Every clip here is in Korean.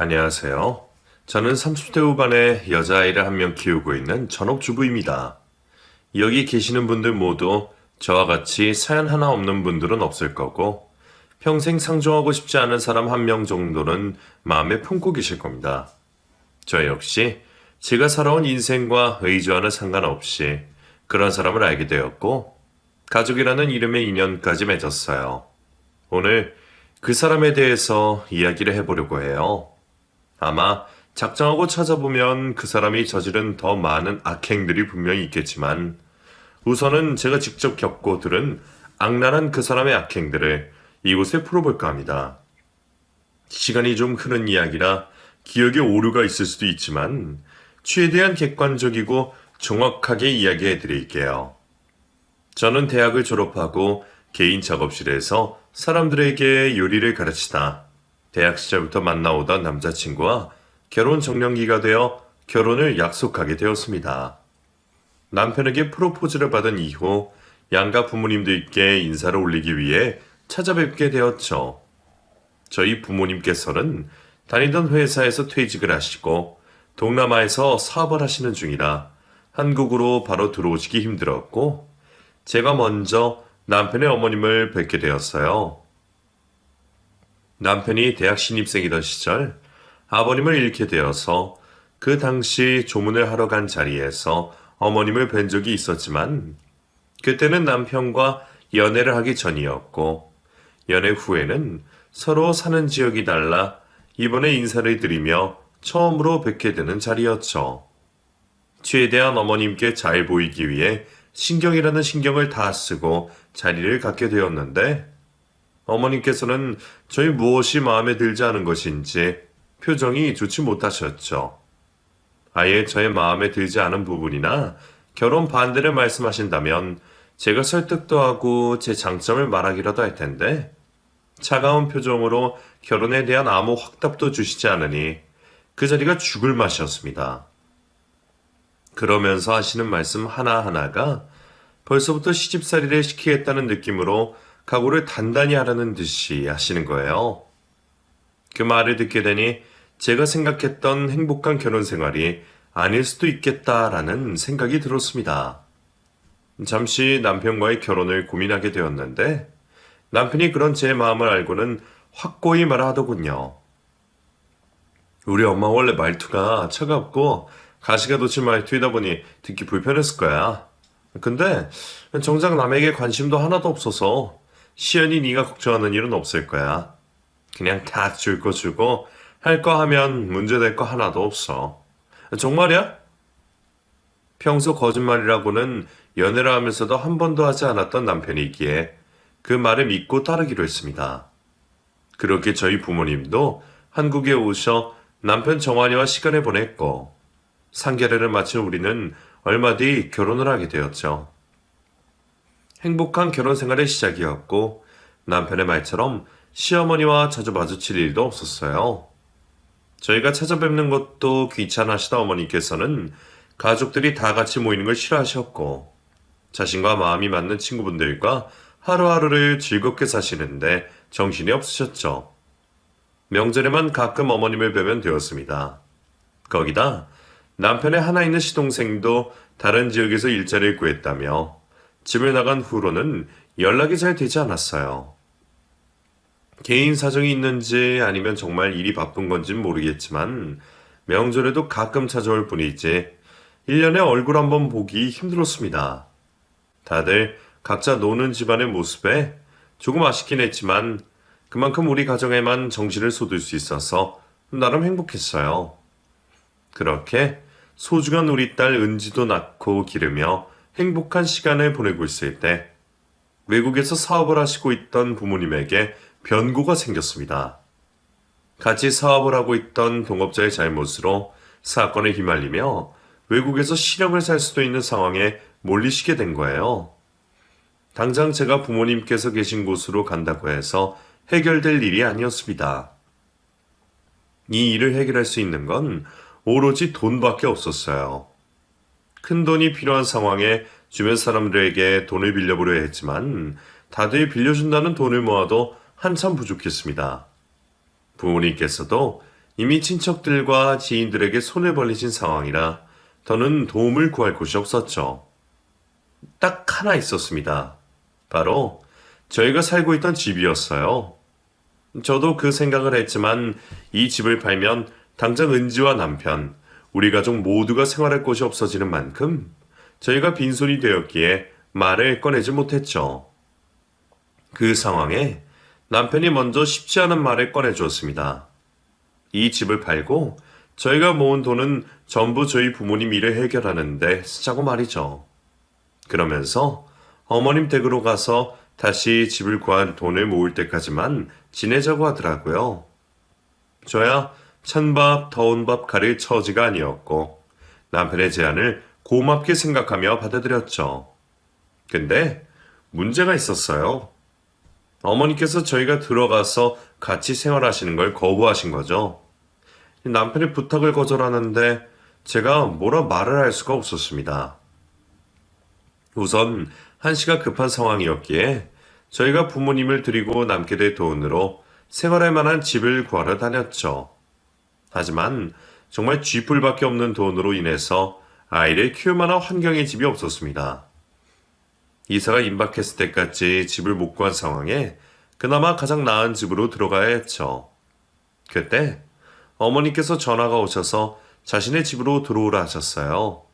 안녕하세요. 저는 30대 후반의 여자아이를 한 명 키우고 있는 전업주부입니다. 여기 계시는 분들 모두 저와 같이 사연 하나 없는 분들은 없을 거고, 평생 상종하고 싶지 않은 사람 한 명 정도는 마음에 품고 계실 겁니다. 저 역시 제가 살아온 인생과 의지와는 상관없이 그런 사람을 알게 되었고, 가족이라는 이름의 인연까지 맺었어요. 오늘 그 사람에 대해서 이야기를 해보려고 해요. 아마 작정하고 찾아보면 그 사람이 저지른 더 많은 악행들이 분명히 있겠지만, 우선은 제가 직접 겪고 들은 악랄한 그 사람의 악행들을 이곳에 풀어볼까 합니다. 시간이 좀 흐른 이야기라 기억에 오류가 있을 수도 있지만, 최대한 객관적이고 정확하게 이야기해 드릴게요. 저는 대학을 졸업하고 개인 작업실에서 사람들에게 요리를 가르치다 대학 시절부터 만나오던 남자친구와 결혼 정년기가 되어 결혼을 약속하게 되었습니다. 남편에게 프로포즈를 받은 이후 양가 부모님들께 인사를 올리기 위해 찾아뵙게 되었죠. 저희 부모님께서는 다니던 회사에서 퇴직을 하시고 동남아에서 사업을 하시는 중이라 한국으로 바로 들어오시기 힘들었고, 제가 먼저 남편의 어머님을 뵙게 되었어요. 남편이 대학 신입생이던 시절 아버님을 잃게 되어서 그 당시 조문을 하러 간 자리에서 어머님을 뵌 적이 있었지만, 그때는 남편과 연애를 하기 전이었고, 연애 후에는 서로 사는 지역이 달라 이번에 인사를 드리며 처음으로 뵙게 되는 자리였죠. 최대한 어머님께 잘 보이기 위해 신경이라는 신경을 다 쓰고 자리를 갖게 되었는데, 어머님께서는 저희 무엇이 마음에 들지 않은 것인지 표정이 좋지 못하셨죠. 아예 저의 마음에 들지 않은 부분이나 결혼 반대를 말씀하신다면 제가 설득도 하고 제 장점을 말하기라도 할 텐데, 차가운 표정으로 결혼에 대한 아무 확답도 주시지 않으니 그 자리가 죽을 맛이었습니다. 그러면서 하시는 말씀 하나하나가 벌써부터 시집살이를 시키겠다는 느낌으로 각오를 단단히 하라는 듯이 하시는 거예요. 그 말을 듣게 되니 제가 생각했던 행복한 결혼 생활이 아닐 수도 있겠다라는 생각이 들었습니다. 잠시 남편과의 결혼을 고민하게 되었는데, 남편이 그런 제 마음을 알고는 확고히 말하더군요. 우리 엄마 원래 말투가 차갑고 가시가 돋친 말투이다 보니 듣기 불편했을 거야. 근데 정작 남에게 관심도 하나도 없어서 시연이 네가 걱정하는 일은 없을 거야. 그냥 딱 줄 거 주고 할 거 하면 문제될 거 하나도 없어. 정말이야? 평소 거짓말이라고는 연애를 하면서도 한 번도 하지 않았던 남편이기에 그 말을 믿고 따르기로 했습니다. 그렇게 저희 부모님도 한국에 오셔 남편 정환이와 시간을 보냈고, 상견례를 마친 우리는 얼마 뒤 결혼을 하게 되었죠. 행복한 결혼 생활의 시작이었고, 남편의 말처럼 시어머니와 자주 마주칠 일도 없었어요. 저희가 찾아뵙는 것도 귀찮아하시다 어머니께서는 가족들이 다 같이 모이는 걸 싫어하셨고, 자신과 마음이 맞는 친구분들과 하루하루를 즐겁게 사시는데 정신이 없으셨죠. 명절에만 가끔 어머님을 뵈면 되었습니다. 거기다 남편의 하나 있는 시동생도 다른 지역에서 일자리를 구했다며 집을 나간 후로는 연락이 잘 되지 않았어요. 개인 사정이 있는지 아니면 정말 일이 바쁜 건지는 모르겠지만 명절에도 가끔 찾아올 뿐이지 1년에 얼굴 한번 보기 힘들었습니다. 다들 각자 노는 집안의 모습에 조금 아쉽긴 했지만 그만큼 우리 가정에만 정신을 쏟을 수 있어서 나름 행복했어요. 그렇게 소중한 우리 딸 은지도 낳고 기르며 행복한 시간을 보내고 있을 때 외국에서 사업을 하시고 있던 부모님에게 변고가 생겼습니다. 같이 사업을 하고 있던 동업자의 잘못으로 사건에 휘말리며 외국에서 실형을 살 수도 있는 상황에 몰리시게 된 거예요. 당장 제가 부모님께서 계신 곳으로 간다고 해서 해결될 일이 아니었습니다. 이 일을 해결할 수 있는 건 오로지 돈밖에 없었어요. 큰 돈이 필요한 상황에 주변 사람들에게 돈을 빌려보려 했지만 다들 빌려준다는 돈을 모아도 한참 부족했습니다. 부모님께서도 이미 친척들과 지인들에게 손을 벌리신 상황이라 더는 도움을 구할 곳이 없었죠. 딱 하나 있었습니다. 바로 저희가 살고 있던 집이었어요. 저도 그 생각을 했지만 이 집을 팔면 당장 은지와 남편, 우리 가족 모두가 생활할 곳이 없어지는 만큼 저희가 빈손이 되었기에 말을 꺼내지 못했죠. 그 상황에 남편이 먼저 쉽지 않은 말을 꺼내주었습니다. 이 집을 팔고 저희가 모은 돈은 전부 저희 부모님 일을 해결하는데 쓰자고 말이죠. 그러면서 어머님 댁으로 가서 다시 집을 구할 돈을 모을 때까지만 지내자고 하더라고요. 저야 찬밥 더운 밥 가릴 처지가 아니었고 남편의 제안을 고맙게 생각하며 받아들였죠. 근데 문제가 있었어요. 어머니께서 저희가 들어가서 같이 생활하시는 걸 거부하신 거죠. 남편의 부탁을 거절하는데 제가 뭐라 말을 할 수가 없었습니다. 우선 한시가 급한 상황이었기에 저희가 부모님을 드리고 남게 될 돈으로 생활할 만한 집을 구하러 다녔죠. 하지만 정말 쥐뿔밖에 없는 돈으로 인해서 아이를 키울 만한 환경의 집이 없었습니다. 이사가 임박했을 때까지 집을 못 구한 상황에 그나마 가장 나은 집으로 들어가야 했죠. 그때 어머니께서 전화가 오셔서 자신의 집으로 들어오라 하셨어요.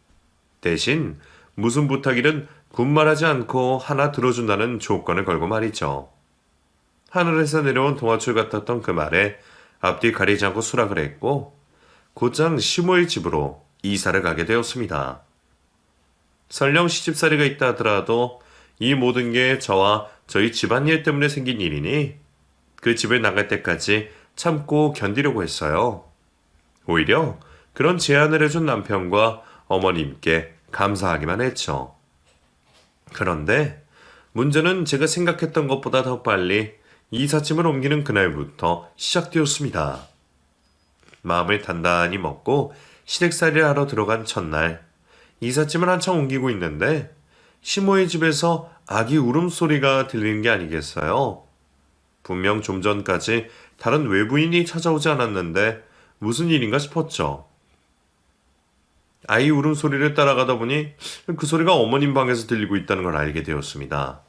대신 무슨 부탁이든 군말하지 않고 하나 들어준다는 조건을 걸고 말이죠. 하늘에서 내려온 동화줄 같았던 그 말에 앞뒤 가리지 않고 수락을 했고 곧장 시모의 집으로 이사를 가게 되었습니다. 설령 시집살이가 있다 하더라도 이 모든 게 저와 저희 집안일 때문에 생긴 일이니 그 집을 나갈 때까지 참고 견디려고 했어요. 오히려 그런 제안을 해준 남편과 어머님께 감사하기만 했죠. 그런데 문제는 제가 생각했던 것보다 더 빨리 이삿짐을 옮기는 그날부터 시작되었습니다. 마음을 단단히 먹고 시댁살이를 하러 들어간 첫날, 이삿짐을 한창 옮기고 있는데 시모의 집에서 아기 울음소리가 들리는 게 아니겠어요? 분명 좀 전까지 다른 외부인이 찾아오지 않았는데 무슨 일인가 싶었죠. 아이 울음소리를 따라가다 보니 그 소리가 어머님 방에서 들리고 있다는 걸 알게 되었습니다.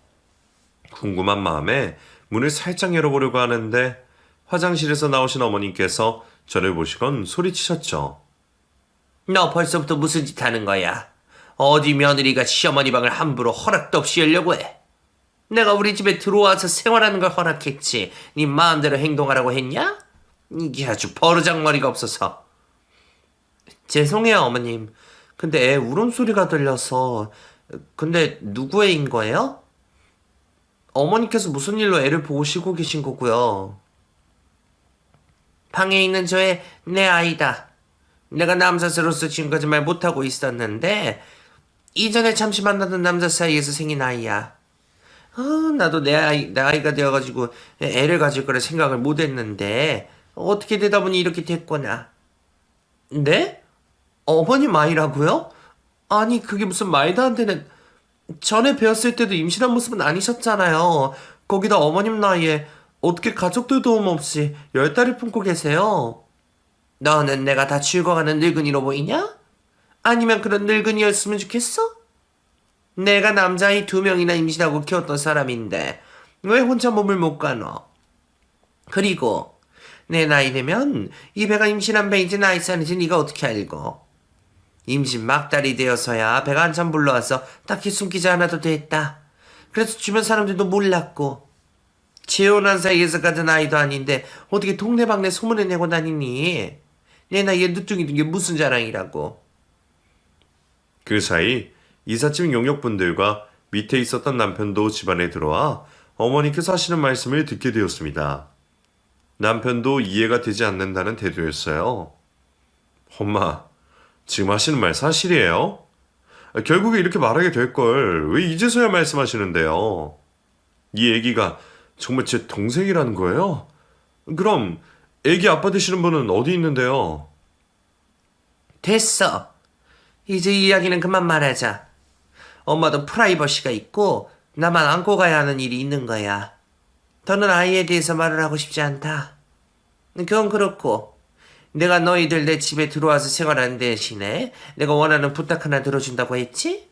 궁금한 마음에 문을 살짝 열어보려고 하는데 화장실에서 나오신 어머님께서 저를 보시곤 소리치셨죠. 너 벌써부터 무슨 짓 하는 거야? 어디 며느리가 시어머니 방을 함부로 허락도 없이 열려고 해? 내가 우리 집에 들어와서 생활하는 걸 허락했지. 네 마음대로 행동하라고 했냐? 이게 아주 버르장머리가 없어서. 죄송해요, 어머님. 근데 애 울음소리가 들려서. 근데 누구 애인 거예요? 어머니께서 무슨 일로 애를 보고 쉬고 계신 거고요. 방에 있는 저 애 내 아이다. 내가 남사스러워서 지금까지 말 못하고 있었는데 이전에 잠시 만나던 남자 사이에서 생긴 아이야. 나도 내 아이가 되어가지고 애를 가질 거라 생각을 못했는데 어떻게 되다 보니 이렇게 됐구나. 네? 어머님 아이라고요? 아니 그게 무슨 말도 안 되는. 전에 배웠을 때도 임신한 모습은 아니셨잖아요. 거기다 어머님 나이에 어떻게 가족들 도움 없이 10달을 품고 계세요? 너는 내가 다 죽어가는 늙은이로 보이냐? 아니면 그런 늙은이였으면 좋겠어? 내가 남자아이 2명이나 임신하고 키웠던 사람인데 왜 혼자 몸을 못 가너? 그리고 내 나이 되면 이 배가 임신한 배인지 나이산인지 네가 어떻게 알고? 임신 막달이 되어서야 배가 한참 불러와서 딱히 숨기지 않아도 됐다. 그래서 주변 사람들도 몰랐고 재혼한 사이에서 가진 아이도 아닌데 어떻게 동네방네 소문을 내고 다니니? 내 나이에 늦둥이 든 게 무슨 자랑이라고. 그 사이 이삿짐 용역분들과 밑에 있었던 남편도 집안에 들어와 어머니께서 하시는 말씀을 듣게 되었습니다. 남편도 이해가 되지 않는다는 태도였어요. 엄마, 지금 하시는 말 사실이에요? 결국에 이렇게 말하게 될걸 왜 이제서야 말씀하시는데요? 이 애기가 정말 제 동생이라는 거예요? 그럼 애기 아빠 되시는 분은 어디 있는데요? 됐어. 이제 이 이야기는 그만 말하자. 엄마도 프라이버시가 있고 나만 안고 가야 하는 일이 있는 거야. 더는 아이에 대해서 말을 하고 싶지 않다. 그건 그렇고 내가 너희들 내 집에 들어와서 생활하는 대신에 내가 원하는 부탁 하나 들어준다고 했지?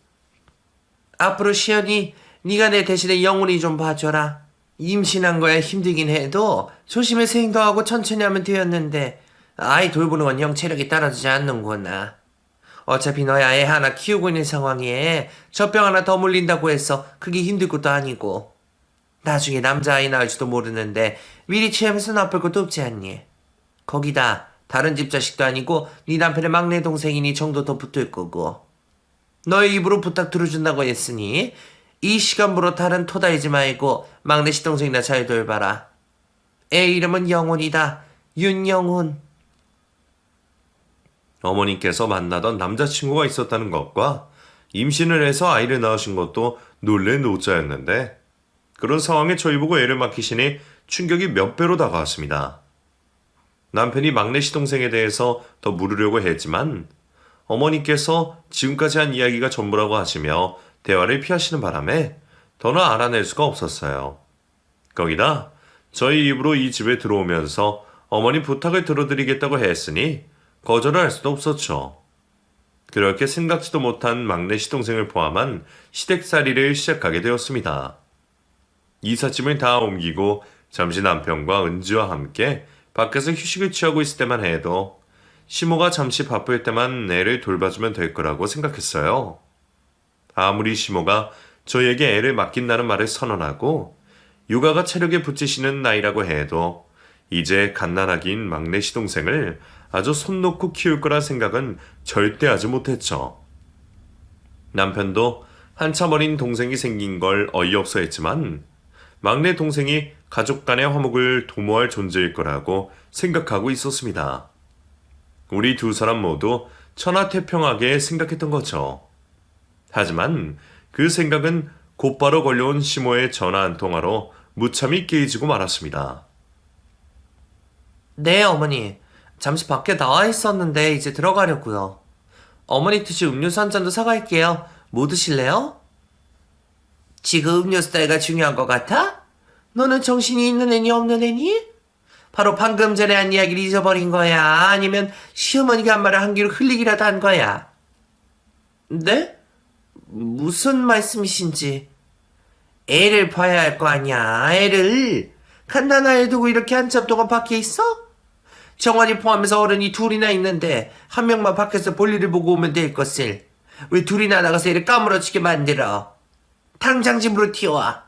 앞으로 시연이 네가 내 대신에 영훈이 좀 봐줘라. 임신한 거야 힘들긴 해도 조심해서 행동하고 천천히 하면 되었는데 아이 돌보는 건 영 체력이 따라주지 않는구나. 어차피 너야 애 하나 키우고 있는 상황에 젖병 하나 더 물린다고 해서 그게 힘들 것도 아니고 나중에 남자아이 낳을지도 모르는데 미리 취하면서 나쁠 것도 없지 않니? 거기다 다른 집 자식도 아니고 네 남편의 막내 동생이니 정도 더 붙을 거고 너의 입으로 부탁 들어준다고 했으니 이 시간부로 다른 토다이지 말고 막내 시동생이나 잘 돌봐라. 애 이름은 영훈이다. 윤영훈. 어머니께서 만나던 남자친구가 있었다는 것과 임신을 해서 아이를 낳으신 것도 놀래 노자였는데 그런 상황에 저희 보고 애를 맡기시니 충격이 몇 배로 다가왔습니다. 남편이 막내 시동생에 대해서 더 물으려고 했지만 어머니께서 지금까지 한 이야기가 전부라고 하시며 대화를 피하시는 바람에 더는 알아낼 수가 없었어요. 거기다 저희 입으로 이 집에 들어오면서 어머니 부탁을 들어드리겠다고 했으니 거절을 할 수도 없었죠. 그렇게 생각지도 못한 막내 시동생을 포함한 시댁살이를 시작하게 되었습니다. 이삿짐을 다 옮기고 잠시 남편과 은지와 함께 밖에서 휴식을 취하고 있을 때만 해도 시모가 잠시 바쁠 때만 애를 돌봐주면 될 거라고 생각했어요. 아무리 시모가 저에게 애를 맡긴다는 말을 선언하고 육아가 체력에 붙이시는 나이라고 해도 이제 갓난아기인 막내 시동생을 아주 손 놓고 키울 거란 생각은 절대 하지 못했죠. 남편도 한참 어린 동생이 생긴 걸 어이없어 했지만 막내 동생이 가족 간의 화목을 도모할 존재일 거라고 생각하고 있었습니다. 우리 두 사람 모두 천하태평하게 생각했던 거죠. 하지만 그 생각은 곧바로 걸려온 시모의 전화 한 통화로 무참히 깨지고 말았습니다. 네 어머니. 잠시 밖에 나와 있었는데 이제 들어가려고요. 어머니 드실 음료수 한 잔도 사갈게요. 뭐 드실래요? 지금 음료수 따위가 중요한 것 같아? 너는 정신이 있는 애니 없는 애니? 바로 방금 전에 한 이야기를 잊어버린 거야? 아니면 시어머니가 한 말을 한 귀로 흘리기라도 한 거야? 네? 무슨 말씀이신지. 애를 봐야 할 거 아니야. 애를. 갓난아이 두고 이렇게 한참 동안 밖에 있어? 정환이 포함해서 어른이 둘이나 있는데 한 명만 밖에서 볼일을 보고 오면 될 것을 왜 둘이나 나가서 애를 까무러치게 만들어? 당장 집으로 튀어와.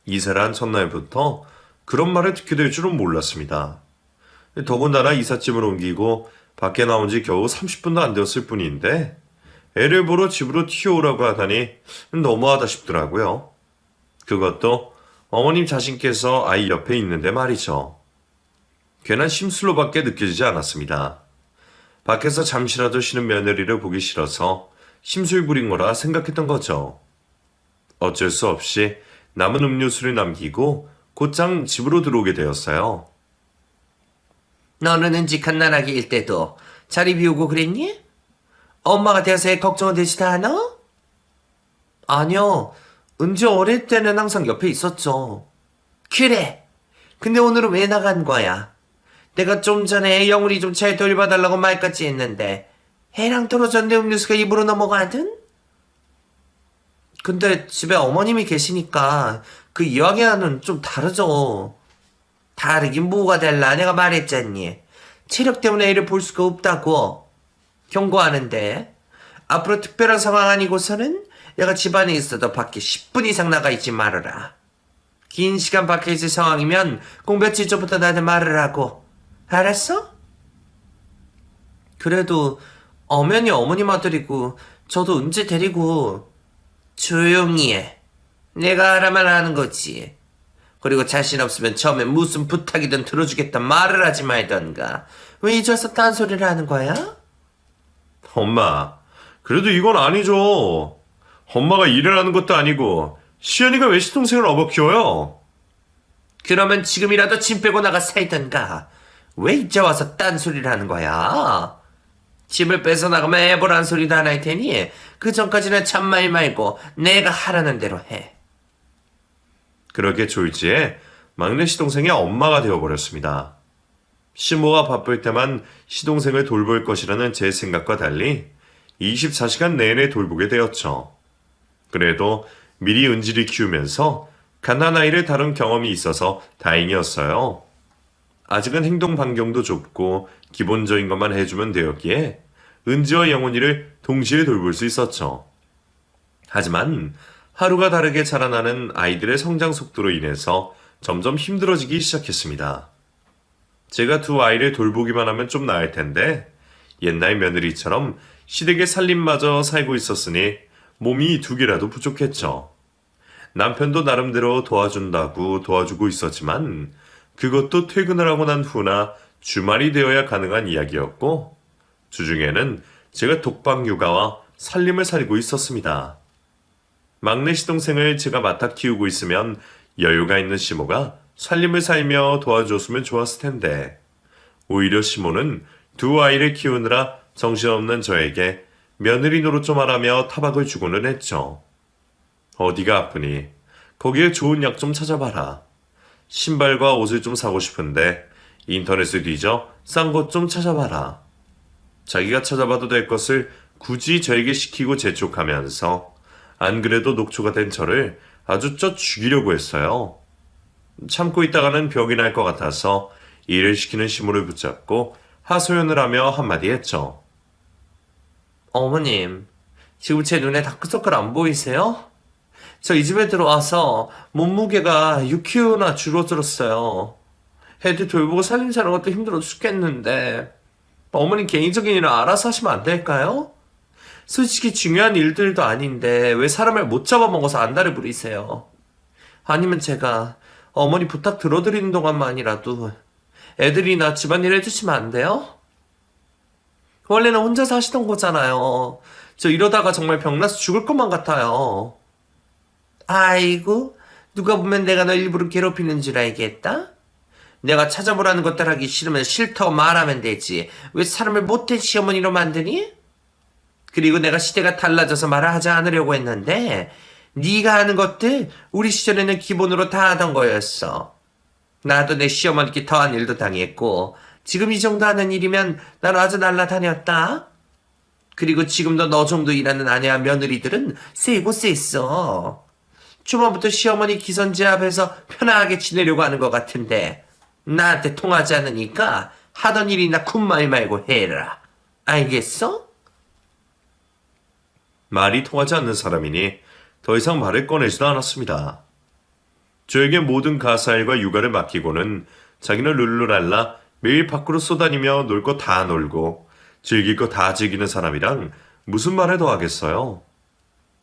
이사를 한 첫날부터 그런 말을 듣게 될 줄은 몰랐습니다. 더군다나 이삿짐을 옮기고 밖에 나온 지 겨우 30분도 안 되었을 뿐인데 애를 보러 집으로 튀어오라고 하다니 너무하다 싶더라고요. 그것도 어머님 자신께서 아이 옆에 있는데 말이죠. 괜한 심술로밖에 느껴지지 않았습니다. 밖에서 잠시라도 쉬는 며느리를 보기 싫어서 심술 부린 거라 생각했던 거죠. 어쩔 수 없이 남은 음료수를 남기고 곧장 집으로 들어오게 되었어요. 너는 은지 갓난아기일 때도 자리 비우고 그랬니? 엄마가 되어서 애 걱정은 되지도 않아? 아니요. 은지 어릴 때는 항상 옆에 있었죠. 그래. 근데 오늘은 왜 나간 거야? 내가 좀 전에 영훈이 좀 잘 돌봐달라고 말까지 했는데 애랑 떨어졌는데 음료수가 입으로 넘어가든? 근데 집에 어머님이 계시니까 그 이야기와는 좀 다르죠. 다르긴 뭐가 달라. 내가 말했잖니. 체력 때문에 애를 볼 수가 없다고. 경고하는데 앞으로 특별한 상황 아니고서는 내가 집안에 있어도 밖에 10분 이상 나가 있지 말아라. 긴 시간 밖에 있을 상황이면 꼭 며칠 전부터 나한테 말을 하고. 알았어? 그래도 엄연히 어머님 아들이고 저도 은지 데리고 조용히 해. 내가 하라면 하는 거지. 그리고 자신 없으면 처음에 무슨 부탁이든 들어주겠다 말을 하지 말던가. 왜 잊어서 딴소리를 하는 거야? 엄마, 그래도 이건 아니죠. 엄마가 일을 하는 것도 아니고 시연이가 왜 시동생을 업어 키워요? 그러면 지금이라도 짐 빼고 나가 살던가. 왜 이제 와서 딴소리를 하는 거야? 짐을 빼서 나가면 애보란 소리도 안 할 테니 그 전까지는 참말 말고 내가 하라는 대로 해. 그렇게 졸지에 막내 시동생의 엄마가 되어버렸습니다. 시모가 바쁠 때만 시동생을 돌볼 것이라는 제 생각과 달리 24시간 내내 돌보게 되었죠. 그래도 미리 은지를 키우면서 갓난아이를 다룬 경험이 있어서 다행이었어요. 아직은 행동 반경도 좁고 기본적인 것만 해주면 되었기에 은지와 영훈이를 동시에 돌볼 수 있었죠. 하지만 하루가 다르게 자라나는 아이들의 성장 속도로 인해서 점점 힘들어지기 시작했습니다. 제가 두 아이를 돌보기만 하면 좀 나을 텐데 옛날 며느리처럼 시댁의 살림마저 살고 있었으니 몸이 두 개라도 부족했죠. 남편도 나름대로 도와준다고 도와주고 있었지만 그것도 퇴근을 하고 난 후나 주말이 되어야 가능한 이야기였고 주중에는 제가 독방 육아와 살림을 살고 있었습니다. 막내 시동생을 제가 맡아 키우고 있으면 여유가 있는 시모가 살림을 살며 도와줬으면 좋았을 텐데 오히려 시모는 두 아이를 키우느라 정신없는 저에게 며느리 노릇 좀 하라며 타박을 주고는 했죠. 어디가 아프니? 거기에 좋은 약 좀 찾아봐라. 신발과 옷을 좀 사고 싶은데 인터넷을 뒤져 싼 것 좀 찾아봐라. 자기가 찾아봐도 될 것을 굳이 저에게 시키고 재촉하면서 안 그래도 녹초가 된 저를 아주 쪄 죽이려고 했어요. 참고 있다가는 병이 날 것 같아서 일을 시키는 시모를 붙잡고 하소연을 하며 한마디 했죠. 어머님, 지금 제 눈에 다크서클 안 보이세요? 저 이 집에 들어와서 몸무게가 6kg나 줄어들었어요. 애들 돌보고 살림 사는 것도 힘들어 죽겠는데 어머님 개인적인 일은 알아서 하시면 안 될까요? 솔직히 중요한 일들도 아닌데 왜 사람을 못 잡아먹어서 안달을 부리세요? 아니면 제가 어머니 부탁 들어드리는 동안만이라도 애들이나 집안일 해주시면 안 돼요? 원래는 혼자서 하시던 거잖아요. 저 이러다가 정말 병나서 죽을 것만 같아요. 아이고, 누가 보면 내가 너 일부러 괴롭히는 줄 알겠다? 내가 찾아보라는 것들 하기 싫으면 싫다고 말하면 되지. 왜 사람을 못된 시어머니로 만드니? 그리고 내가 시대가 달라져서 말을 하지 않으려고 했는데 네가 하는 것들 우리 시절에는 기본으로 다 하던 거였어. 나도 내 시어머니께 더한 일도 당했고 지금 이 정도 하는 일이면 난 아주 날라다녔다. 그리고 지금도 너 정도 일하는 아내와 며느리들은 세고 셌어. 초반부터 시어머니 기선제 앞에서 편하게 지내려고 하는 것 같은데 나한테 통하지 않으니까 하던 일이나 굿말 말고 해라. 알겠어? 말이 통하지 않는 사람이니 더 이상 말을 꺼내지도 않았습니다. 저에게 모든 가사일과 육아를 맡기고는 자기는 룰루랄라 매일 밖으로 쏘다니며 놀 거 다 놀고 즐길 거 다 즐기는 사람이랑 무슨 말을 더 하겠어요.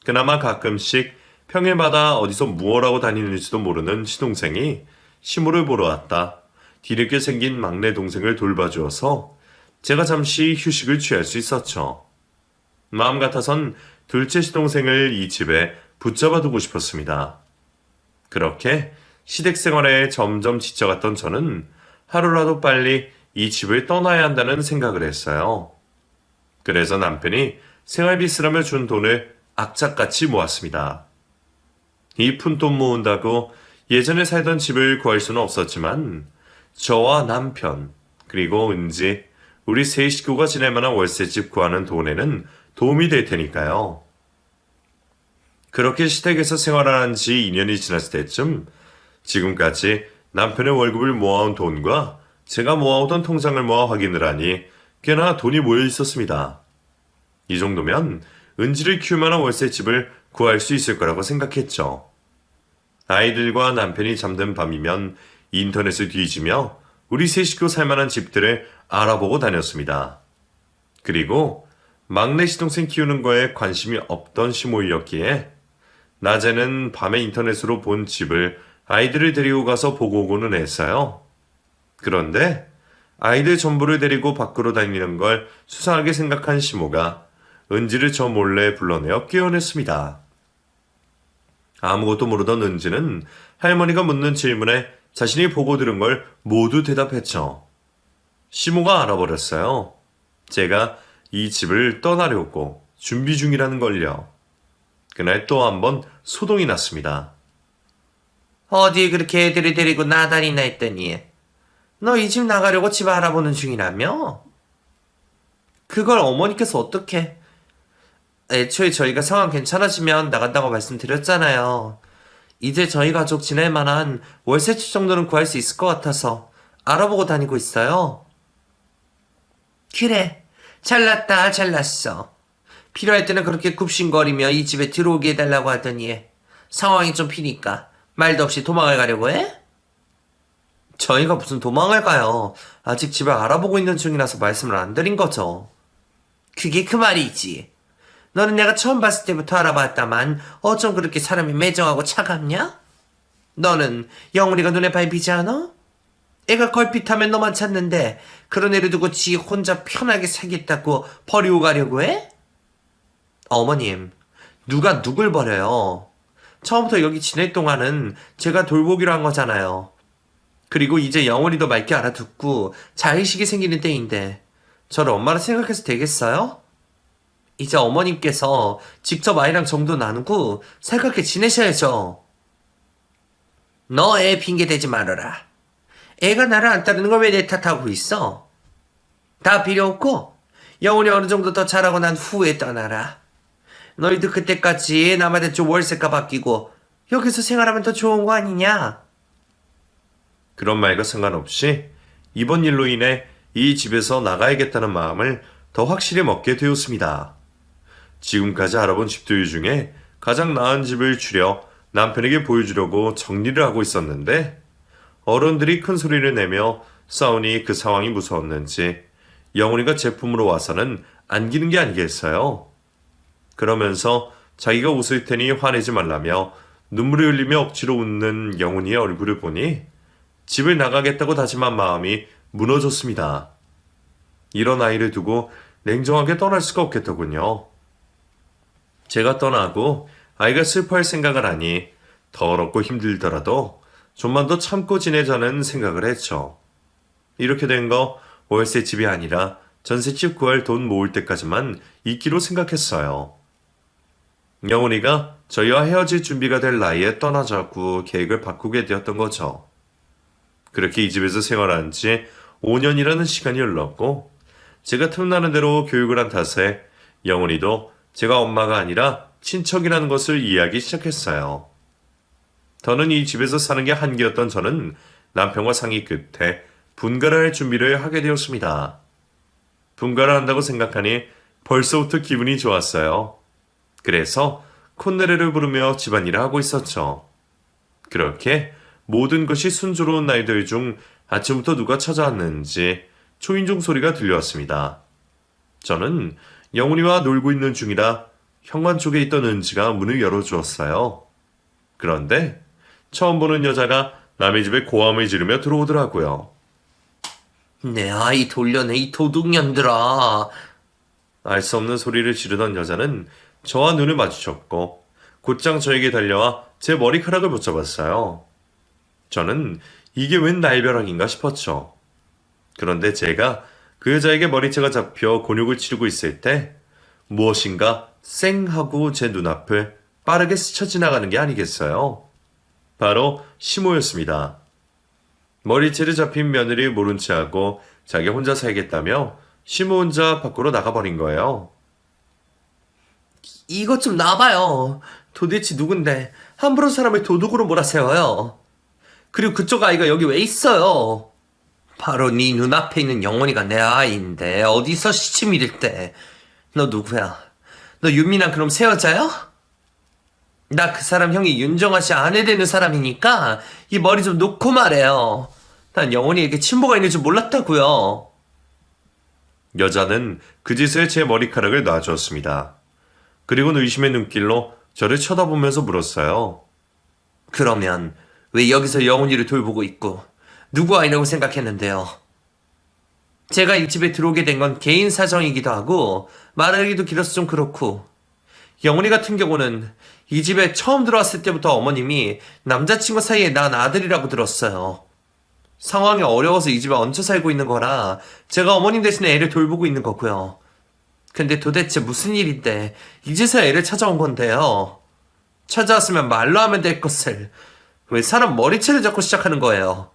그나마 가끔씩 평일마다 어디서 무엇 하고 다니는지도 모르는 시동생이 시모를 보러 왔다. 뒤늦게 생긴 막내 동생을 돌봐주어서 제가 잠시 휴식을 취할 수 있었죠. 마음 같아선 둘째 시동생을 이 집에 붙잡아 두고 싶었습니다. 그렇게 시댁 생활에 점점 지쳐갔던 저는 하루라도 빨리 이 집을 떠나야 한다는 생각을 했어요. 그래서 남편이 생활비 쓰라며 준 돈을 악착같이 모았습니다. 이 푼돈 모은다고 예전에 살던 집을 구할 수는 없었지만 저와 남편 그리고 은지 우리 세 식구가 지낼 만한 월세집 구하는 돈에는 도움이 될 테니까요. 그렇게 시댁에서 생활한 지 2년이 지났을 때쯤 지금까지 남편의 월급을 모아온 돈과 제가 모아오던 통장을 모아 확인을 하니 꽤나 돈이 모여 있었습니다. 이 정도면 은지를 키울 만한 월세집을 구할 수 있을 거라고 생각했죠. 아이들과 남편이 잠든 밤이면 인터넷을 뒤지며 우리 세 식구 살만한 집들을 알아보고 다녔습니다. 그리고 막내 시동생 키우는 거에 관심이 없던 시모이었기에 낮에는 밤에 인터넷으로 본 집을 아이들을 데리고 가서 보고 오고는 했어요. 그런데 아이들 전부를 데리고 밖으로 다니는 걸 수상하게 생각한 시모가 은지를 저 몰래 불러내어 깨어냈습니다. 아무것도 모르던 은지는 할머니가 묻는 질문에 자신이 보고 들은 걸 모두 대답했죠. 시모가 알아버렸어요. 제가 이 집을 떠나려고 준비 중이라는 걸요. 그날 또 한 번 소동이 났습니다. 어디 그렇게 애들을 데리고 나다니나 했더니 너 이 집 나가려고 집 알아보는 중이라며? 그걸 어머니께서 어떻게? 애초에 저희가 상황 괜찮아지면 나간다고 말씀드렸잖아요. 이제 저희 가족 지낼 만한 월세집 정도는 구할 수 있을 것 같아서 알아보고 다니고 있어요. 그래, 잘났다, 잘났어. 필요할 때는 그렇게 굽신거리며 이 집에 들어오게 해달라고 하더니 상황이 좀 피니까 말도 없이 도망을 가려고 해? 저희가 무슨 도망을 가요. 아직 집을 알아보고 있는 중이라서 말씀을 안 드린 거죠. 그게 그 말이지. 너는 내가 처음 봤을 때부터 알아봤다만 어쩜 그렇게 사람이 매정하고 차갑냐? 너는 영훈이가 눈에 밟히지 않아? 애가 걸핏하면 너만 찾는데 그런 애를 두고 지 혼자 편하게 살겠다고 버리고 가려고 해? 어머님, 누가 누굴 버려요? 처음부터 여기 지낼 동안은 제가 돌보기로 한 거잖아요. 그리고 이제 영훈이도 맑게 알아듣고 자의식이 생기는 때인데 저를 엄마라 생각해서 되겠어요? 이제 어머님께서 직접 아이랑 정도 나누고 살갑게 지내셔야죠. 너 애 핑계 대지 말아라. 애가 나를 안 따르는 걸 왜 내 탓하고 있어? 다 필요 없고 영훈이 어느 정도 더 자라고 난 후에 떠나라. 너희도 그때까지 남한테 좀 월세가 바뀌고 여기서 생활하면 더 좋은 거 아니냐? 그런 말과 상관없이 이번 일로 인해 이 집에서 나가야겠다는 마음을 더 확실히 먹게 되었습니다. 지금까지 알아본 집들 중에 가장 나은 집을 추려 남편에게 보여주려고 정리를 하고 있었는데 어른들이 큰 소리를 내며 싸우니 그 상황이 무서웠는지 영훈이가 제품으로 와서는 안기는 게 아니겠어요. 그러면서 자기가 웃을 테니 화내지 말라며 눈물을 흘리며 억지로 웃는 영훈이의 얼굴을 보니 집을 나가겠다고 다짐한 마음이 무너졌습니다. 이런 아이를 두고 냉정하게 떠날 수가 없겠더군요. 제가 떠나고 아이가 슬퍼할 생각을 하니 더럽고 힘들더라도 좀만 더 참고 지내자는 생각을 했죠. 이렇게 된 거 월세집이 아니라 전셋집 구할 돈 모을 때까지만 있기로 생각했어요. 영훈이가 저희와 헤어질 준비가 될 나이에 떠나자고 계획을 바꾸게 되었던 거죠. 그렇게 이 집에서 생활한 지 5년이라는 시간이 흘렀고 제가 틈나는 대로 교육을 한 탓에 영훈이도 제가 엄마가 아니라 친척이라는 것을 이해하기 시작했어요. 더는 이 집에서 사는 게 한계였던 저는 남편과 상의 끝에 분가를 할 준비를 하게 되었습니다. 분가를 한다고 생각하니 벌써부터 기분이 좋았어요. 그래서 콧노래를 부르며 집안일을 하고 있었죠. 그렇게 모든 것이 순조로운 날들 중 아침부터 누가 찾아왔는지 초인종 소리가 들려왔습니다. 저는 영훈이와 놀고 있는 중이라 현관 쪽에 있던 은지가 문을 열어주었어요. 그런데 처음 보는 여자가 남의 집에 고함을 지르며 들어오더라고요. 내 아이 돌려내 이 도둑년들아. 알 수 없는 소리를 지르던 여자는 저와 눈을 마주쳤고 곧장 저에게 달려와 제 머리카락을 붙잡았어요. 저는 이게 웬 날벼락인가 싶었죠. 그런데 제가 그 여자에게 머리채가 잡혀 곤욕을 치르고 있을 때 무엇인가 쌩 하고 제 눈앞을 빠르게 스쳐 지나가는 게 아니겠어요? 바로 시모였습니다. 머리채를 잡힌 며느리 모른 체하고 자기 혼자 살겠다며 시모 혼자 밖으로 나가버린 거예요. 이것 좀 놔봐요. 도대체 누군데 함부로 사람을 도둑으로 몰아세워요. 그리고 그쪽 아이가 여기 왜 있어요? 바로 네 눈앞에 있는 영원이가 내 아이인데 어디서 시치 미릴 때. 너 누구야? 너 윤미랑 그럼 새 여자야? 나 그 사람 형이 윤정아 씨 아내 되는 사람이니까 이 머리 좀 놓고 말해요. 난 영원이에게 친모가 있는 줄 몰랐다고요. 여자는 그짓에 제 머리카락을 놔주었습니다. 그리고는 의심의 눈길로 저를 쳐다보면서 물었어요. 그러면 왜 여기서 영훈이를 돌보고 있고 누구 아이라고 생각했는데요? 제가 이 집에 들어오게 된 건 개인 사정이기도 하고 말하기도 길어서 좀 그렇고 영훈이 같은 경우는 이 집에 처음 들어왔을 때부터 어머님이 남자친구 사이에 난 아들이라고 들었어요. 상황이 어려워서 이 집에 얹혀 살고 있는 거라 제가 어머님 대신에 애를 돌보고 있는 거고요. 근데 도대체 무슨 일인데 이제서야 애를 찾아온 건데요. 찾아왔으면 말로 하면 될 것을 왜 사람 머리채를 잡고 시작하는 거예요?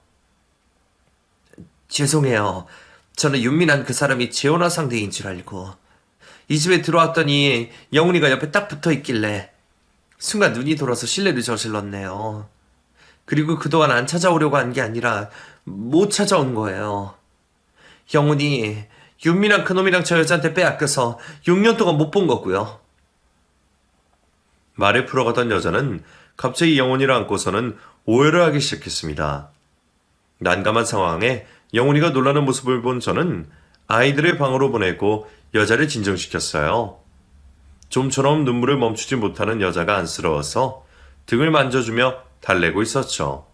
죄송해요. 저는 윤민한 그 사람이 재혼아 상대인 줄 알고. 이 집에 들어왔더니 영훈이가 옆에 딱 붙어 있길래 순간 눈이 돌아서 실례를 저질렀네요. 그리고 그동안 안 찾아오려고 한 게 아니라 못 찾아온 거예요. 영훈이 윤미랑 그놈이랑 저 여자한테 빼앗겨서 6년 동안 못 본 거고요. 말을 풀어가던 여자는 갑자기 영훈이를 안고서는 오해를 하기 시작했습니다. 난감한 상황에 영훈이가 놀라는 모습을 본 저는 아이들을 방으로 보내고 여자를 진정시켰어요. 좀처럼 눈물을 멈추지 못하는 여자가 안쓰러워서 등을 만져주며 달래고 있었죠.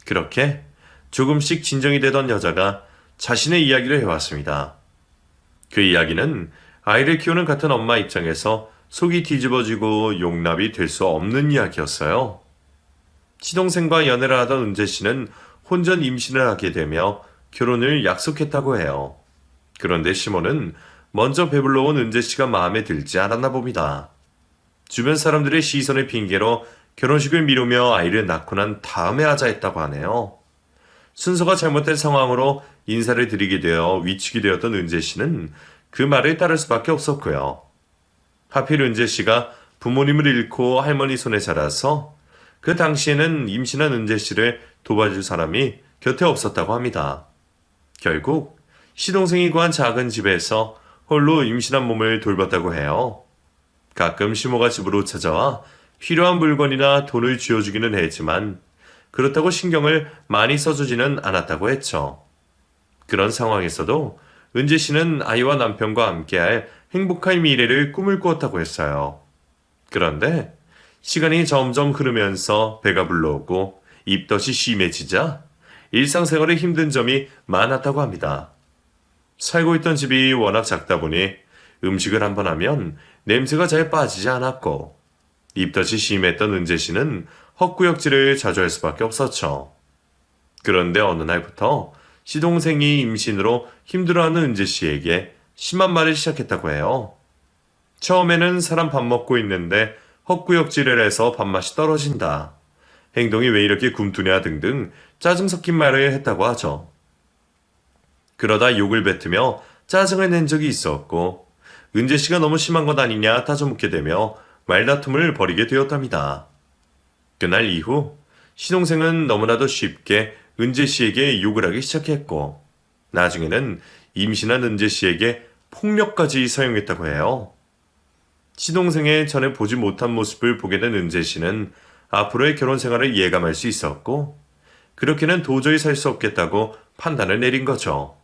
그렇게 조금씩 진정이 되던 여자가 자신의 이야기를 해왔습니다. 그 이야기는 아이를 키우는 같은 엄마 입장에서 속이 뒤집어지고 용납이 될 수 없는 이야기였어요. 시동생과 연애를 하던 은재 씨는 혼전 임신을 하게 되며 결혼을 약속했다고 해요. 그런데 시몬은 먼저 배불러 온 은재 씨가 마음에 들지 않았나 봅니다. 주변 사람들의 시선을 핑계로 결혼식을 미루며 아이를 낳고 난 다음에 하자 했다고 하네요. 순서가 잘못된 상황으로 인사를 드리게 되어 위축이 되었던 은재 씨는 그 말을 따를 수밖에 없었고요. 하필 은재 씨가 부모님을 잃고 할머니 손에 자라서 그 당시에는 임신한 은재 씨를 도와줄 사람이 곁에 없었다고 합니다. 결국 시동생이 구한 작은 집에서 홀로 임신한 몸을 돌봤다고 해요. 가끔 시모가 집으로 찾아와 필요한 물건이나 돈을 쥐어주기는 했지만 그렇다고 신경을 많이 써주지는 않았다고 했죠. 그런 상황에서도 은재 씨는 아이와 남편과 함께할 행복한 미래를 꿈을 꾸었다고 했어요. 그런데 시간이 점점 흐르면서 배가 불러오고 입덧이 심해지자 일상생활에 힘든 점이 많았다고 합니다. 살고 있던 집이 워낙 작다 보니 음식을 한번 하면 냄새가 잘 빠지지 않았고 입덧이 심했던 은재 씨는 헛구역질을 자주 할 수밖에 없었죠. 그런데 어느 날부터 시동생이 임신으로 힘들어하는 은재 씨에게 심한 말을 시작했다고 해요. 처음에는 사람 밥 먹고 있는데 헛구역질을 해서 밥맛이 떨어진다. 행동이 왜 이렇게 굼뜨냐 등등 짜증 섞인 말을 했다고 하죠. 그러다 욕을 뱉으며 짜증을 낸 적이 있었고 은재 씨가 너무 심한 것 아니냐 따져묻게 되며 말다툼을 벌이게 되었답니다. 그날 이후 시동생은 너무나도 쉽게 은재 씨에게 욕을 하기 시작했고 나중에는 임신한 은재 씨에게 폭력까지 사용했다고 해요. 시동생의 전에 보지 못한 모습을 보게 된 은재 씨는 앞으로의 결혼 생활을 예감할 수 있었고 그렇게는 도저히 살 수 없겠다고 판단을 내린 거죠.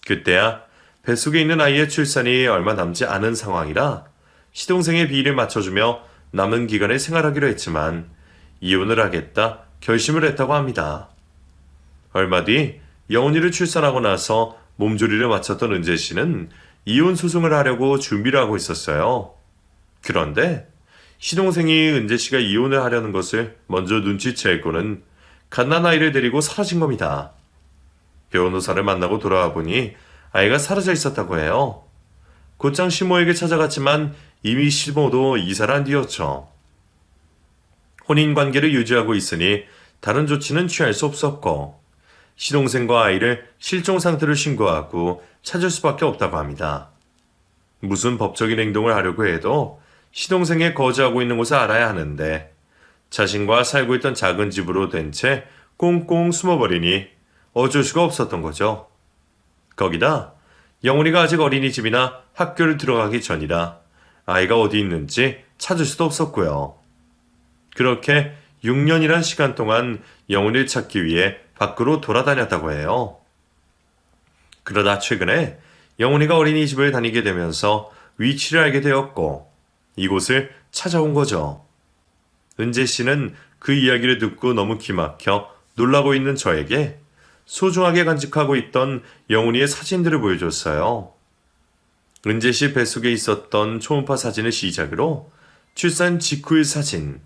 그때야 뱃속에 있는 아이의 출산이 얼마 남지 않은 상황이라 시동생의 비위를 맞춰주며 남은 기간을 생활하기로 했지만 이혼을 하겠다 결심을 했다고 합니다. 얼마 뒤 영훈이를 출산하고 나서 몸조리를 마쳤던 은재 씨는 이혼 소송을 하려고 준비를 하고 있었어요. 그런데 시동생이 은재 씨가 이혼을 하려는 것을 먼저 눈치채고는 갓난아이를 데리고 사라진 겁니다. 변호사를 만나고 돌아와 보니 아이가 사라져 있었다고 해요. 곧장 시모에게 찾아갔지만 이미 시모도 이사를 한 뒤였죠. 혼인관계를 유지하고 있으니 다른 조치는 취할 수 없었고 시동생과 아이를 실종 상태로 신고하고 찾을 수밖에 없다고 합니다. 무슨 법적인 행동을 하려고 해도 시동생의 거주하고 있는 곳을 알아야 하는데 자신과 살고 있던 작은 집으로 된 채 꽁꽁 숨어버리니 어쩔 수가 없었던 거죠. 거기다 영훈이가 아직 어린이집이나 학교를 들어가기 전이라 아이가 어디 있는지 찾을 수도 없었고요. 그렇게 6년이란 시간 동안 영훈이를 찾기 위해 밖으로 돌아다녔다고 해요. 그러다 최근에 영훈이가 어린이집을 다니게 되면서 위치를 알게 되었고 이곳을 찾아온 거죠. 은재 씨는 그 이야기를 듣고 너무 기막혀 놀라고 있는 저에게 소중하게 간직하고 있던 영훈이의 사진들을 보여줬어요. 은재 씨 뱃속에 있었던 초음파 사진을 시작으로 출산 직후의 사진,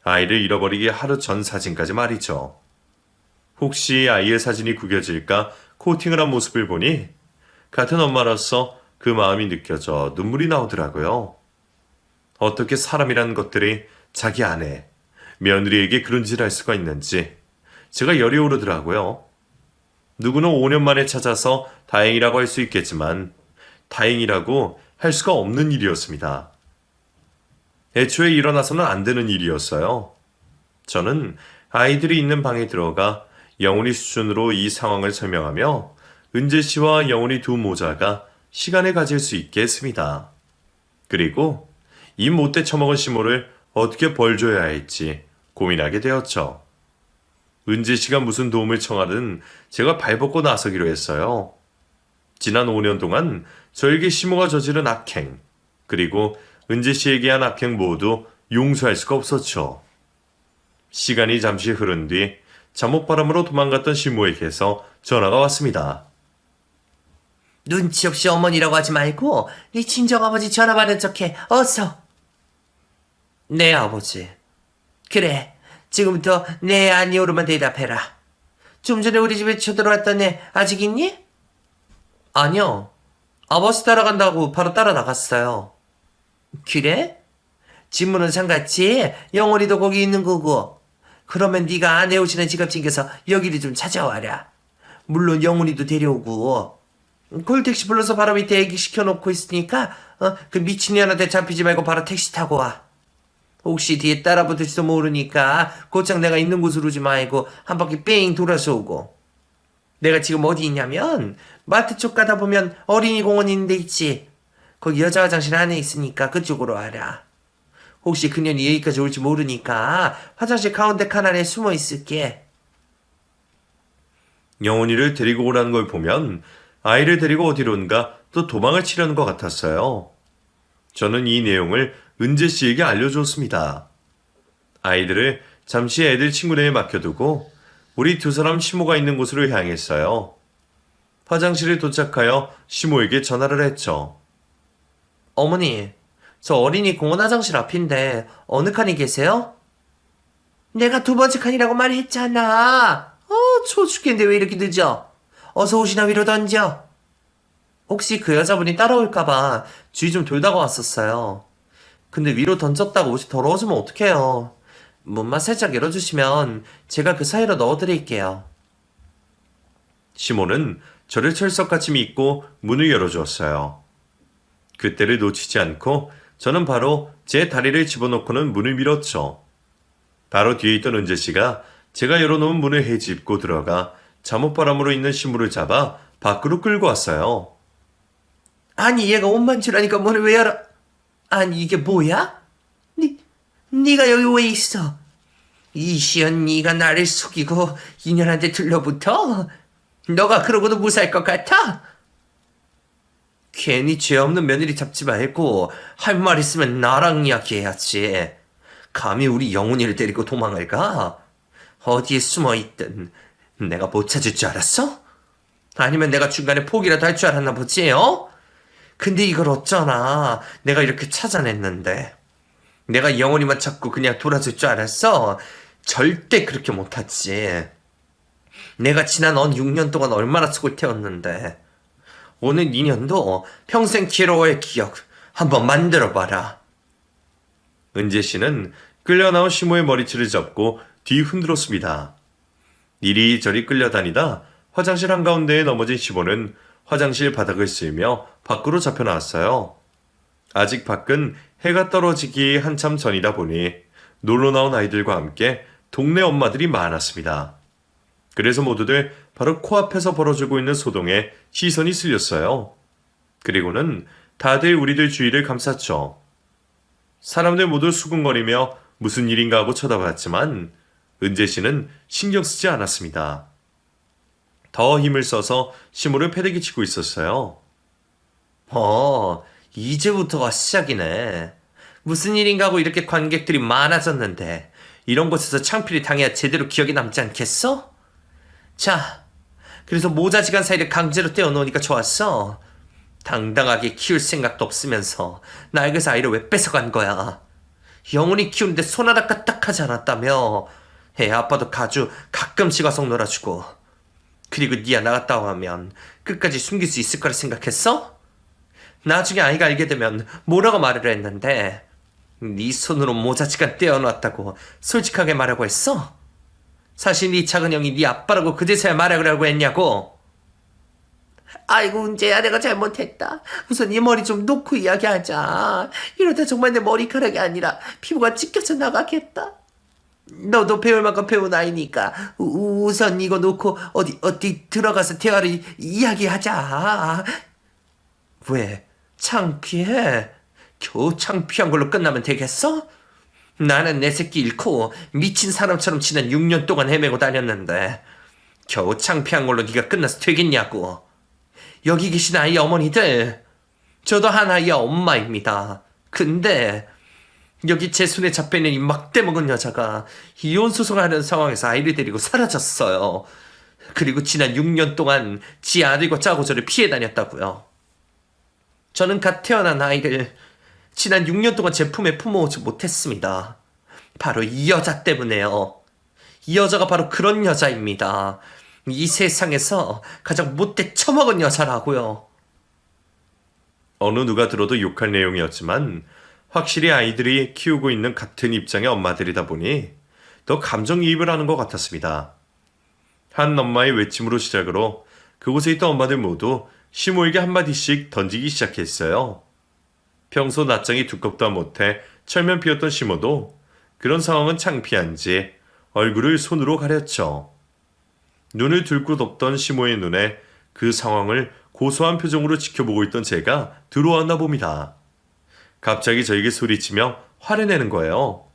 아이를 잃어버리기 하루 전 사진까지 말이죠. 혹시 아이의 사진이 구겨질까 코팅을 한 모습을 보니 같은 엄마로서 그 마음이 느껴져 눈물이 나오더라고요. 어떻게 사람이란 것들이 자기 아내, 며느리에게 그런 짓을 할 수가 있는지 제가 열이 오르더라고요. 누구는 5년 만에 찾아서 다행이라고 할 수 있겠지만 다행이라고 할 수가 없는 일이었습니다. 애초에 일어나서는 안 되는 일이었어요. 저는 아이들이 있는 방에 들어가 영훈이 수준으로 이 상황을 설명하며 은재 씨와 영훈이 두 모자가 시간을 가질 수 있게 했습니다. 그리고 이 못돼 처먹은 시모를 어떻게 벌 줘야 할지 고민하게 되었죠. 은재 씨가 무슨 도움을 청하든 제가 발벗고 나서기로 했어요. 지난 5년 동안 저에게 시모가 저지른 악행, 그리고 은재 씨에게 한 악행 모두 용서할 수가 없었죠. 시간이 잠시 흐른 뒤 잠옷바람으로 도망갔던 시모에게서 전화가 왔습니다. 눈치 없이 어머니라고 하지 말고 네 친정아버지 전화 받은 척해. 어서. 네, 아버지. 그래, 지금부터 네 아니오로만 대답해라. 좀 전에 우리 집에 쳐들어왔던 애 아직 있니? 아니요. 아버지 따라간다고 바로 따라 나갔어요. 그래? 집문은 잠갔지? 영월이도 거기 있는 거고. 그러면 네가 아내 오시는 지갑 챙겨서 여기를 좀 찾아와라. 물론 영훈이도 데려오고. 콜택시 불러서 바로 밑에 애기 시켜놓고 있으니까 그 미친년한테 잡히지 말고 바로 택시 타고 와. 혹시 뒤에 따라붙을지도 모르니까 곧장 내가 있는 곳으로 오지 말고 한 바퀴 뺑 돌아서 오고. 내가 지금 어디 있냐면 마트 쪽 가다 보면 어린이 공원 있는 데 있지. 거기 여자 화장실 안에 있으니까 그쪽으로 와라. 혹시 그년이 여기까지 올지 모르니까 화장실 가운데 칸 안에 숨어 있을게. 영훈이를 데리고 오라는 걸 보면 아이를 데리고 어디론가 또 도망을 치려는 것 같았어요. 저는 이 내용을 은재 씨에게 알려주었습니다. 아이들을 잠시 애들 친구네에 맡겨두고 우리 두 사람 시모가 있는 곳으로 향했어요. 화장실에 도착하여 시모에게 전화를 했죠. 어머니, 저 어린이 공원 화장실 앞인데 어느 칸에 계세요? 내가 두 번째 칸이라고 말했잖아. 추워 죽겠는데 왜 이렇게 늦어? 어서 옷이나 위로 던져. 혹시 그 여자분이 따라올까봐 주위 좀 돌다가 왔었어요. 근데 위로 던졌다가 옷이 더러워지면 어떡해요. 문만 살짝 열어주시면 제가 그 사이로 넣어드릴게요. 시모는 저를 철석같이 믿고 문을 열어주었어요. 그때를 놓치지 않고 저는 바로 제 다리를 집어넣고는 문을 밀었죠. 바로 뒤에 있던 은재 씨가 제가 열어놓은 문을 헤집고 들어가 잠옷바람으로 있는 시모를 잡아 밖으로 끌고 왔어요. 아니 얘가 옷만 주라니까 문을 왜 열어? 아니 이게 뭐야? 네가 여기 왜 있어? 이시연 네가 나를 속이고 인연한테 들러붙어? 너가 그러고도 무사할 것 같아? 괜히 죄 없는 며느리 잡지 말고 할 말 있으면 나랑 이야기해야지. 감히 우리 영훈이를 데리고 도망을 가? 어디에 숨어있든 내가 못 찾을 줄 알았어? 아니면 내가 중간에 포기라도 할 줄 알았나 보지, 어? 근데 이걸 어쩌나 내가 이렇게 찾아냈는데 내가 영훈이만 찾고 그냥 돌아줄 줄 알았어? 절대 그렇게 못하지. 내가 지난 6년 동안 얼마나 속을 태웠는데 오늘 2년도 평생 괴로워할 기억 한번 만들어봐라. 은재 씨는 끌려나온 시모의 머리채를 잡고 뒤 흔들었습니다. 이리저리 끌려다니다 화장실 한가운데에 넘어진 시모는 화장실 바닥을 쓸며 밖으로 잡혀나왔어요. 아직 밖은 해가 떨어지기 한참 전이다 보니 놀러 나온 아이들과 함께 동네 엄마들이 많았습니다. 그래서 모두들 바로 코앞에서 벌어지고 있는 소동에 시선이 쓸렸어요. 그리고는 다들 우리들 주위를 감쌌죠. 사람들 모두 수군거리며 무슨 일인가 하고 쳐다봤지만 은재 씨는 신경 쓰지 않았습니다. 더 힘을 써서 시모를 패대기 치고 있었어요. 이제부터가 시작이네. 무슨 일인가 하고 이렇게 관객들이 많아졌는데 이런 곳에서 창피를 당해야 제대로 기억에 남지 않겠어? 자, 그래서 모자지간 사이를 강제로 떼어놓으니까 좋았어. 당당하게 키울 생각도 없으면서 낡은 아이를 왜 뺏어간 거야? 영훈이 키우는데 손하나 까딱하지 않았다며. 애 아빠도 가끔씩 와서 놀아주고. 그리고 니가 나갔다 하면 끝까지 숨길 수 있을 거라 생각했어? 나중에 아이가 알게 되면 뭐라고 말을 했는데 네 손으로 모자지간 떼어놨다고 솔직하게 말하고 했어? 사실 네 작은 형이 네 아빠라고 그제서야 말하라고 했냐고. 아이고 은재야, 내가 잘못했다. 우선 이 머리 좀 놓고 이야기하자. 이러다 정말 내 머리카락이 아니라 피부가 찢겨져 나가겠다. 너도 배울 만큼 배운 아이니까 우선 이거 놓고 어디 들어가서 대화를 이야기하자. 왜 창피해? 겨우 창피한 걸로 끝나면 되겠어? 나는 내 새끼 잃고 미친 사람처럼 지난 6년 동안 헤매고 다녔는데 겨우 창피한 걸로 네가 끝나서 되겠냐고. 여기 계신 아이 어머니들, 저도 한 아이의 엄마입니다. 근데 여기 제 손에 잡혀있는 이 막대먹은 여자가 이혼 소송하는 상황에서 아이를 데리고 사라졌어요. 그리고 지난 6년 동안 지 아들과 짜고 저를 피해 다녔다고요. 저는 갓 태어난 아이를 지난 6년 동안 제 품에 품어오지 못했습니다. 바로 이 여자 때문에요. 이 여자가 바로 그런 여자입니다. 이 세상에서 가장 못돼 처먹은 여자라고요. 어느 누가 들어도 욕할 내용이었지만 확실히 아이들이 키우고 있는 같은 입장의 엄마들이다 보니 더 감정이입을 하는 것 같았습니다. 한 엄마의 외침으로 시작으로 그곳에 있던 엄마들 모두 시모에게 한마디씩 던지기 시작했어요. 평소 낯장이 두껍다 못해 철면 피었던 시모도 그런 상황은 창피한지 얼굴을 손으로 가렸죠. 눈을 들고 덮던 시모의 눈에 그 상황을 고소한 표정으로 지켜보고 있던 제가 들어왔나 봅니다. 갑자기 저에게 소리치며 화를 내는 거예요.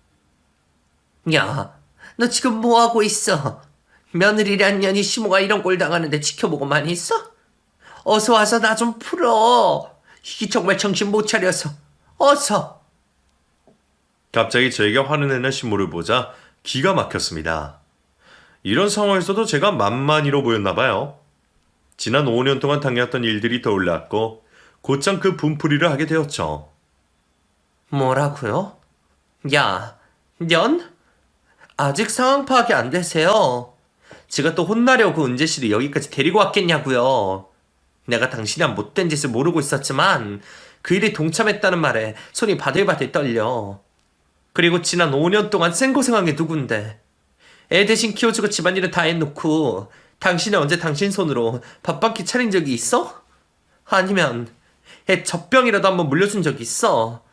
야, 너 지금 뭐하고 있어? 며느리란 년이 시모가 이런 꼴 당하는데 지켜보고만 있어? 어서 와서 나 좀 풀어. 이게 정말 정신 못 차려서. 어서. 갑자기 저에게 화를 내는 시모를 보자 기가 막혔습니다. 이런 상황에서도 제가 만만히로 보였나 봐요. 지난 5년 동안 당해왔던 일들이 떠올랐고 곧장 그 분풀이를 하게 되었죠. 뭐라고요? 야, 년? 아직 상황 파악이 안 되세요. 제가 또 혼나려고 은재 씨를 여기까지 데리고 왔겠냐고요. 내가 당신이 한 못된 짓을 모르고 있었지만 그 일에 동참했다는 말에 손이 바들바들 떨려. 그리고 지난 5년 동안 생고생한 게 누군데. 애 대신 키워주고 집안일을 다 해놓고 당신이 언제 당신 손으로 밥 한 끼 차린 적이 있어? 아니면 애 젖병이라도 한번 물려준 적 있어?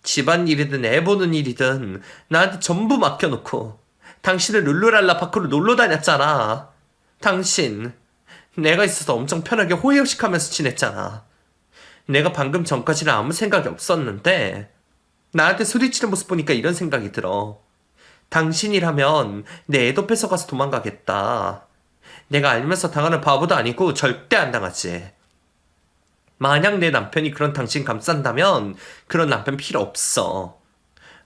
집안일이든 애 보는 일이든 나한테 전부 맡겨놓고 당신을 룰루랄라 밖으로 놀러 다녔잖아. 당신 내가 있어서 엄청 편하게 호의호식하면서 지냈잖아. 내가 방금 전까지는 아무 생각이 없었는데 나한테 소리치는 모습 보니까 이런 생각이 들어. 당신이라면 내 애도 뺏어가서 도망가겠다. 내가 알면서 당하는 바보도 아니고 절대 안 당하지. 만약 내 남편이 그런 당신 감싼다면 그런 남편 필요 없어.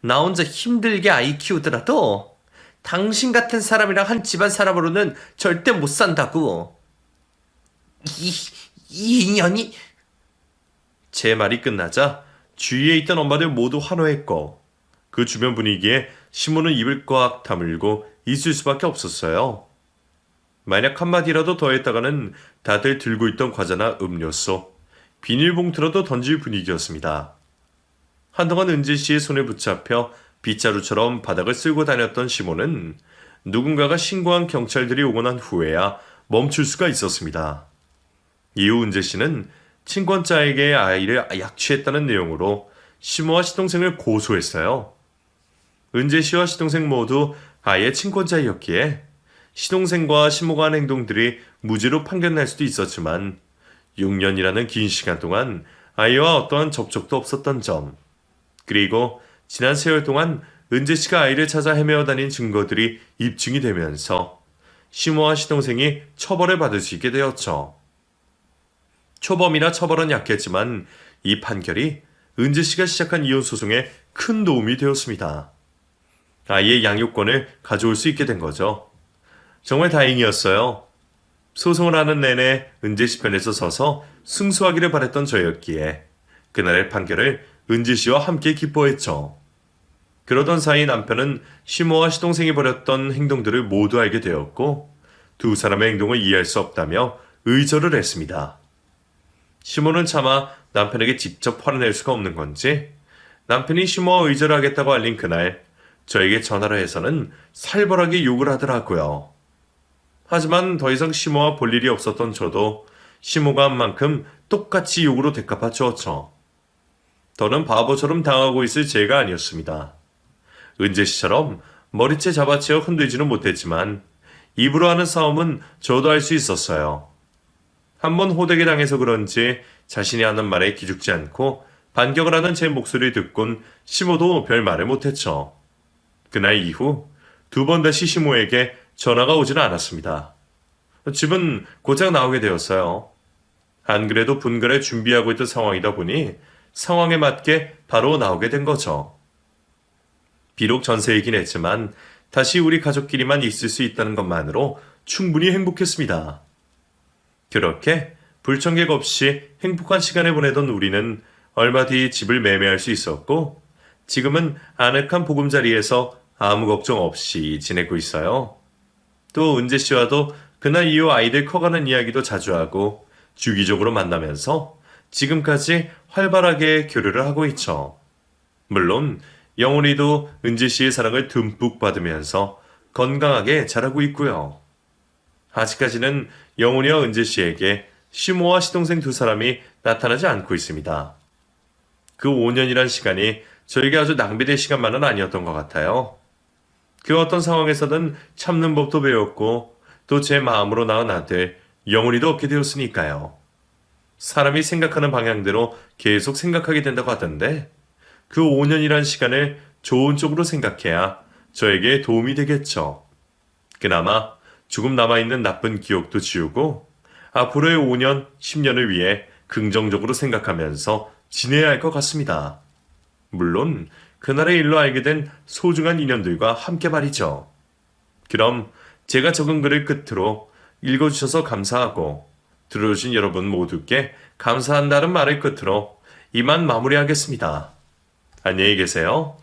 나 혼자 힘들게 아이 키우더라도 당신 같은 사람이랑 한 집안 사람으로는 절대 못 산다고. 이 인연이? 제 말이 끝나자 주위에 있던 엄마들 모두 환호했고 그 주변 분위기에 시모는 입을 꽉 다물고 있을 수밖에 없었어요. 만약 한마디라도 더 했다가는 다들 들고 있던 과자나 음료수, 비닐봉투라도 던질 분위기였습니다. 한동안 은지 씨의 손에 붙잡혀 빗자루처럼 바닥을 쓸고 다녔던 시모는 누군가가 신고한 경찰들이 오고 난 후에야 멈출 수가 있었습니다. 이후 은재 씨는 친권자에게 아이를 약취했다는 내용으로 시모와 시동생을 고소했어요. 은재 씨와 시동생 모두 아이의 친권자였기에 시동생과 시모가 한 행동들이 무죄로 판결날 수도 있었지만 6년이라는 긴 시간 동안 아이와 어떠한 접촉도 없었던 점, 그리고 지난 세월 동안 은재 씨가 아이를 찾아 헤매어 다닌 증거들이 입증이 되면서 시모와 시동생이 처벌을 받을 수 있게 되었죠. 초범이라 처벌은 약했지만 이 판결이 은재 씨가 시작한 이혼 소송에 큰 도움이 되었습니다. 아이의 양육권을 가져올 수 있게 된 거죠. 정말 다행이었어요. 소송을 하는 내내 은재 씨 편에서 서서 승소하기를 바랬던 저였기에 그날의 판결을 은재 씨와 함께 기뻐했죠. 그러던 사이 남편은 시모와 시동생이 벌였던 행동들을 모두 알게 되었고 두 사람의 행동을 이해할 수 없다며 의절을 했습니다. 시모는 차마 남편에게 직접 화를 낼 수가 없는 건지 남편이 시모와 의절을 하겠다고 알린 그날 저에게 전화를 해서는 살벌하게 욕을 하더라고요. 하지만 더 이상 시모와 볼 일이 없었던 저도 시모가 한 만큼 똑같이 욕으로 되갚아 주었죠. 더는 바보처럼 당하고 있을 제가 아니었습니다. 은재 씨처럼 머리채 잡아채어 흔들지는 못했지만 입으로 하는 싸움은 저도 할 수 있었어요. 한번 호되게 당해서 그런지 자신이 하는 말에 기죽지 않고 반격을 하는 제 목소리를 듣곤 시모도 별 말을 못했죠. 그날 이후 2번 다시 시모에게 전화가 오지는 않았습니다. 집은 고작 나오게 되었어요. 안 그래도 분갈을 준비하고 있던 상황이다 보니 상황에 맞게 바로 나오게 된 거죠. 비록 전세이긴 했지만 다시 우리 가족끼리만 있을 수 있다는 것만으로 충분히 행복했습니다. 그렇게 불청객 없이 행복한 시간을 보내던 우리는 얼마 뒤 집을 매매할 수 있었고 지금은 아늑한 보금자리에서 아무 걱정 없이 지내고 있어요. 또 은재 씨와도 그날 이후 아이들 커가는 이야기도 자주 하고 주기적으로 만나면서 지금까지 활발하게 교류를 하고 있죠. 물론 영훈이도 은재 씨의 사랑을 듬뿍 받으면서 건강하게 자라고 있고요. 아직까지는 영훈이와 은재 씨에게 시모와 시동생 2사람이 나타나지 않고 있습니다. 그 5년이란 시간이 저에게 아주 낭비될 시간만은 아니었던 것 같아요. 그 어떤 상황에서든 참는 법도 배웠고 또 제 마음으로 낳은 아들 영훈이도 얻게 되었으니까요. 사람이 생각하는 방향대로 계속 생각하게 된다고 하던데 그 5년이란 시간을 좋은 쪽으로 생각해야 저에게 도움이 되겠죠. 그나마 조금 남아있는 나쁜 기억도 지우고 앞으로의 5년, 10년을 위해 긍정적으로 생각하면서 지내야 할 것 같습니다. 물론 그날의 일로 알게 된 소중한 인연들과 함께 말이죠. 그럼 제가 적은 글을 끝으로 읽어주셔서 감사하고 들어주신 여러분 모두께 감사한다는 말을 끝으로 이만 마무리하겠습니다. 안녕히 계세요.